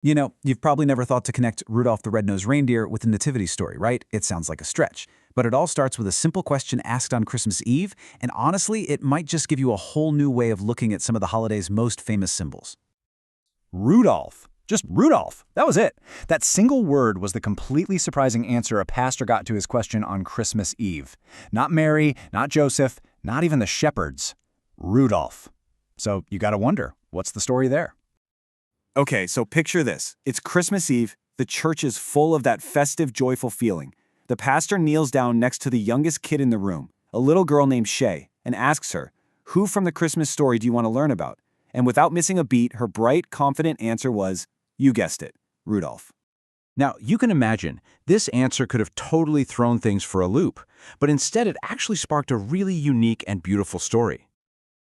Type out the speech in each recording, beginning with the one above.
You know, you've probably never thought to connect Rudolph the Red-Nosed Reindeer with the Nativity story, right? It sounds like a stretch. But it all starts with a simple question asked on Christmas Eve, and honestly, it might just give you a whole new way of looking at some of the holiday's most famous symbols. Rudolph. Just Rudolph. That was it. That single word was the completely surprising answer a pastor got to his question on Christmas Eve. Not Mary, not Joseph, not even the shepherds. Rudolph. So you gotta wonder, what's the story there? Okay, so picture this. It's Christmas Eve. The church is full of that festive, joyful feeling. The pastor kneels down next to the youngest kid in the room, a little girl named Shaye, and asks her, "Who from the Christmas story do you want to learn about?" And without missing a beat, her bright, confident answer was, you guessed it, Rudolph. Now, you can imagine, this answer could have totally thrown things for a loop, but instead it actually sparked a really unique and beautiful story.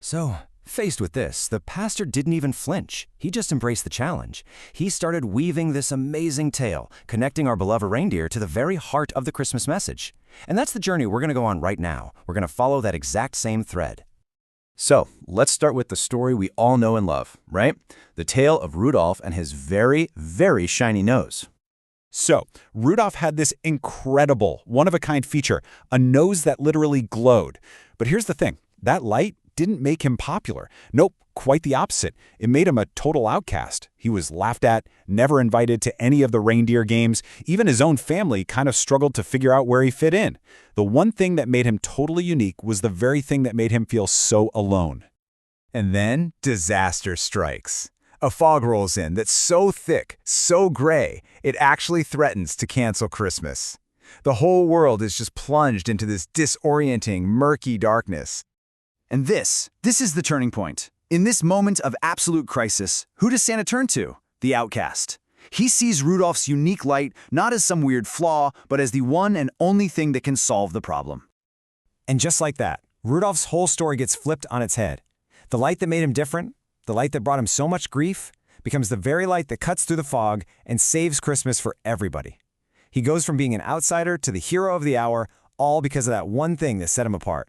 So, faced with this, the pastor didn't even flinch. He just embraced the challenge. He started weaving this amazing tale, connecting our beloved reindeer to the very heart of the Christmas message. And that's the journey we're going to go on right now. We're going to follow that exact same thread. So, let's start with the story we all know and love, right? The tale of Rudolph and his very, very shiny nose. So, Rudolph had this incredible, one-of-a-kind feature, a nose that literally glowed. But here's the thing, that light didn't make him popular. Nope, quite the opposite. It made him a total outcast. He was laughed at, never invited to any of the reindeer games. Even his own family kind of struggled to figure out where he fit in. The one thing that made him totally unique was the very thing that made him feel so alone. And then disaster strikes. A fog rolls in that's so thick, so gray, it actually threatens to cancel Christmas. The whole world is just plunged into this disorienting, murky darkness. And this is the turning point. In this moment of absolute crisis, who does Santa turn to? The outcast. He sees Rudolph's unique light not as some weird flaw, but as the one and only thing that can solve the problem. And just like that, Rudolph's whole story gets flipped on its head. The light that made him different, the light that brought him so much grief, becomes the very light that cuts through the fog and saves Christmas for everybody. He goes from being an outsider to the hero of the hour, all because of that one thing that set him apart.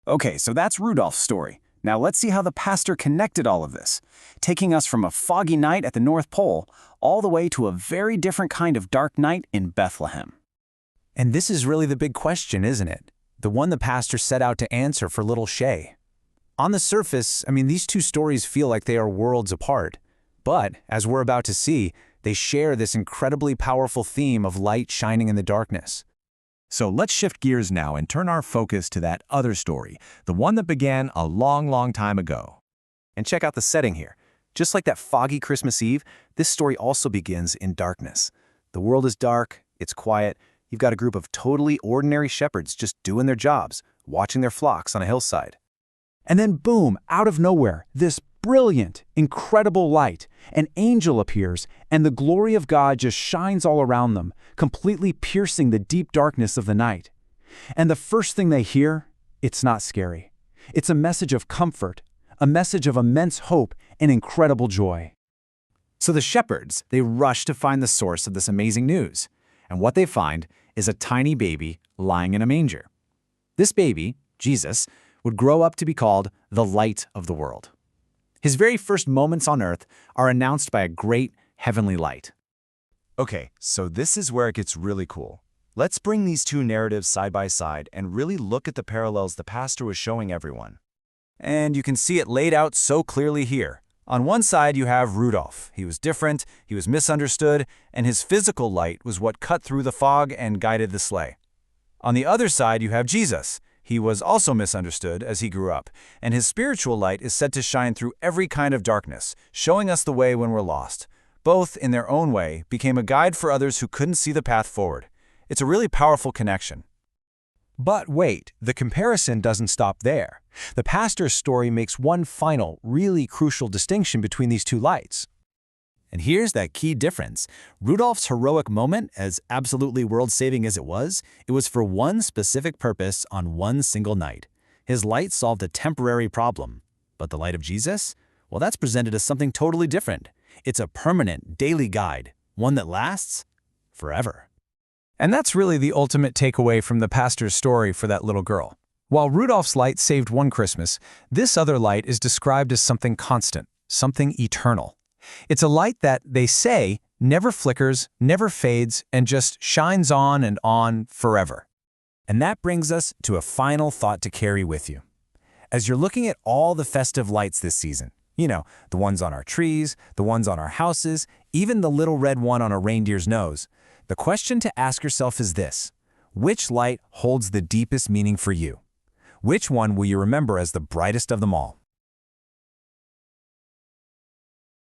Okay, so that's Rudolph's story. Now let's see how the pastor connected all of this, taking us from a foggy night at the North Pole all the way to a very different kind of dark night in Bethlehem. And this is really the big question, isn't it? The one the pastor set out to answer for little Shaye. On the surface, these two stories feel like they are worlds apart. But, as we're about to see, they share this incredibly powerful theme of light shining in the darkness. So let's shift gears now and turn our focus to that other story, the one that began a long, long time ago. And check out the setting here. Just like that foggy Christmas Eve, this story also begins in darkness. The world is dark, it's quiet, you've got a group of totally ordinary shepherds just doing their jobs, watching their flocks on a hillside. And then boom, out of nowhere, this brilliant, incredible light. An angel appears, and the glory of God just shines all around them, completely piercing the deep darkness of the night. And the first thing they hear, it's not scary. It's a message of comfort, a message of immense hope and incredible joy. So the shepherds, they rush to find the source of this amazing news. And what they find is a tiny baby lying in a manger. This baby, Jesus, would grow up to be called the light of the world. His very first moments on earth are announced by a great heavenly light. Okay, so this is where it gets really cool. Let's bring these two narratives side by side and really look at the parallels the pastor was showing everyone. And you can see it laid out so clearly here. On one side, you have Rudolph. He was different, he was misunderstood, and his physical light was what cut through the fog and guided the sleigh. On the other side, you have Jesus. He was also misunderstood as he grew up, and his spiritual light is said to shine through every kind of darkness, showing us the way when we're lost. Both, in their own way, became a guide for others who couldn't see the path forward. It's a really powerful connection. But wait, the comparison doesn't stop there. The pastor's story makes one final, really crucial distinction between these two lights. And here's that key difference. Rudolph's heroic moment, as absolutely world-saving as it was for one specific purpose on one single night. His light solved a temporary problem. But the light of Jesus? Well, that's presented as something totally different. It's a permanent, daily guide, one that lasts forever. And that's really the ultimate takeaway from the pastor's story for that little girl. While Rudolph's light saved one Christmas, this other light is described as something constant, something eternal. It's a light that, they say, never flickers, never fades, and just shines on and on forever. And that brings us to a final thought to carry with you. As you're looking at all the festive lights this season, the ones on our trees, the ones on our houses, even the little red one on a reindeer's nose, the question to ask yourself is this: which light holds the deepest meaning for you? Which one will you remember as the brightest of them all?